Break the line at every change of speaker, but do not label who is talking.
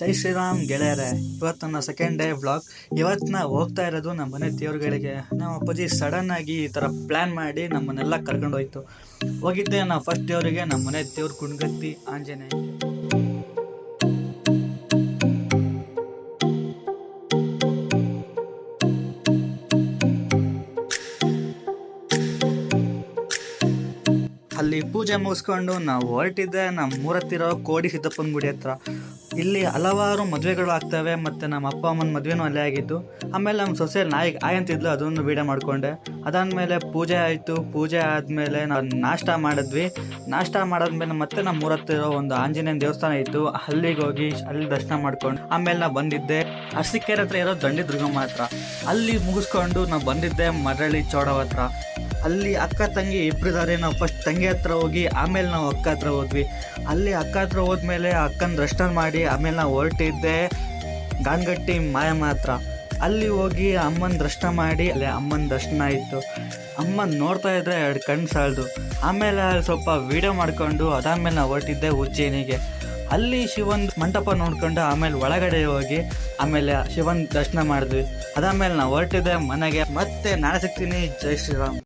ಜೈ ಶ್ರೀರಾಮ್ ಗೆಳೆಯರೆ, ಇವತ್ತು ನನ್ನ ಸೆಕೆಂಡ್ ಡೇ ವ್ಲಾಗ್. ಇವತ್ತು ನಾ ಹೋಗ್ತಾ ಇರೋದು ನಮ್ಮ ಮನೆ ದೇವ್ರುಗಳಿಗೆ. ನಮ್ಮ ಅಪ್ಪಾಜಿ ಸಡನ್ ಆಗಿ ಈ ಥರ ಪ್ಲ್ಯಾನ್ ಮಾಡಿ ನಮ್ಮನ್ನೆಲ್ಲ ಕರ್ಕೊಂಡೋಯ್ತು. ಹೋಗಿದ್ದೆ ನಾವು ಫಸ್ಟ್ ದೇವರಿಗೆ, ನಮ್ಮ ಮನೆ ದೇವ್ರು ಕುಣ್ಗತ್ತಿ ಆಂಜನೇಯ. ಅಲ್ಲಿ ಪೂಜೆ ಮುಗಿಸ್ಕೊಂಡು ನಾವು ಹೊರಟಿದ್ದೆ ನಮ್ಮ ಊರತ್ತಿರೋ ಕೋಡಿ ಸಿದ್ದಪ್ಪನ ಗುಡಿ ಹತ್ರ. ಇಲ್ಲಿ ಹಲವಾರು ಮದುವೆಗಳು ಆಗ್ತವೆ, ಮತ್ತು ನಮ್ಮ ಅಪ್ಪ ಅಮ್ಮನ ಮದುವೆನೂ ಅಲ್ಲೇ ಆಗಿದ್ದು. ಆಮೇಲೆ ನಮ್ಮ ಸೊಸೆ ನಾಯಿ ಆಯಂತಿದ್ಲು, ಅದನ್ನು ವೀಡಿಯೋ ಮಾಡಿಕೊಂಡೆ. ಅದಾದಮೇಲೆ ಪೂಜೆ ಆಯಿತು. ಪೂಜೆ ಆದಮೇಲೆ ನಾವು ನಾಷ್ಟ ಮಾಡಿದ್ವಿ. ನಾಷ್ಟ ಮಾಡಾದ್ಮೇಲೆ ಮತ್ತೆ ನಮ್ಮ ಊರತ್ತಿರೋ ಒಂದು ಆಂಜನೇಯನ ದೇವಸ್ಥಾನ ಇತ್ತು, ಅಲ್ಲಿಗೆ ಹೋಗಿ ಅಲ್ಲಿ ದರ್ಶನ ಮಾಡ್ಕೊಂಡು ಆಮೇಲೆ ನಾವು ಬಂದಿದ್ದೆ ಅರಸೀಕೆರೆ ಹತ್ರ ಇರೋ ದಂಡಿ ದುರ್ಗಮ್ಮ ಹತ್ರ. ಅಲ್ಲಿ ಮುಗಿಸ್ಕೊಂಡು ನಾವು ಬಂದಿದ್ದೆ ಮರಳಿ ಚೌಡವ ಹತ್ರ. ಅಲ್ಲಿ ಅಕ್ಕ ತಂಗಿ ಇಬ್ಬರಿದ್ದಾರೆ. ನಾವು ಫಸ್ಟ್ ತಂಗಿ ಹತ್ರ ಹೋಗಿ ಆಮೇಲೆ ನಾವು ಅಕ್ಕ ಹತ್ರ ಹೋದ್ವಿ. ಅಲ್ಲಿ ಅಕ್ಕ ಹತ್ರ ಹೋದ್ಮೇಲೆ ಅಕ್ಕನ ದರ್ಶನ ಮಾಡಿ ಆಮೇಲೆ ನಾವು ಹೊರಟಿದ್ದೆ ಗಾನ್ಗಟ್ಟಿ ಮಾಯಮ್ಮ ಹತ್ರ. ಅಲ್ಲಿ ಹೋಗಿ ಅಮ್ಮನ ದರ್ಶನ ಮಾಡಿ ಅಲ್ಲಿ ಅಮ್ಮನ ದರ್ಶನ ಆಯಿತು. ಅಮ್ಮನ ನೋಡ್ತಾ ಇದ್ದರೆ ಎರಡು ಕಣ್ಣು ಸಾಲದು. ಆಮೇಲೆ ಅಲ್ಲಿ ಸ್ವಲ್ಪ ವೀಡಿಯೋ ಮಾಡಿಕೊಂಡು ಅದಾದಮೇಲೆ ನಾವು ಹೊರಟಿದ್ದೆ ಉಜ್ಜಯಿನಿಗೆ. ಅಲ್ಲಿ ಶಿವನ್ ಮಂಟಪ ನೋಡ್ಕೊಂಡು ಆಮೇಲೆ ಒಳಗಡೆ ಹೋಗಿ ಆಮೇಲೆ ಶಿವನ್ ದರ್ಶನ ಮಾಡಿದ್ವಿ. ಅದಾದಮೇಲೆ ನಾವು ಹೊರಟಿದ್ದೆ ಮನೆಗೆ. ಮತ್ತೆ ನಾಳೆ ಸಿಗ್ತೀನಿ. ಜೈ ಶ್ರೀರಾಮ್.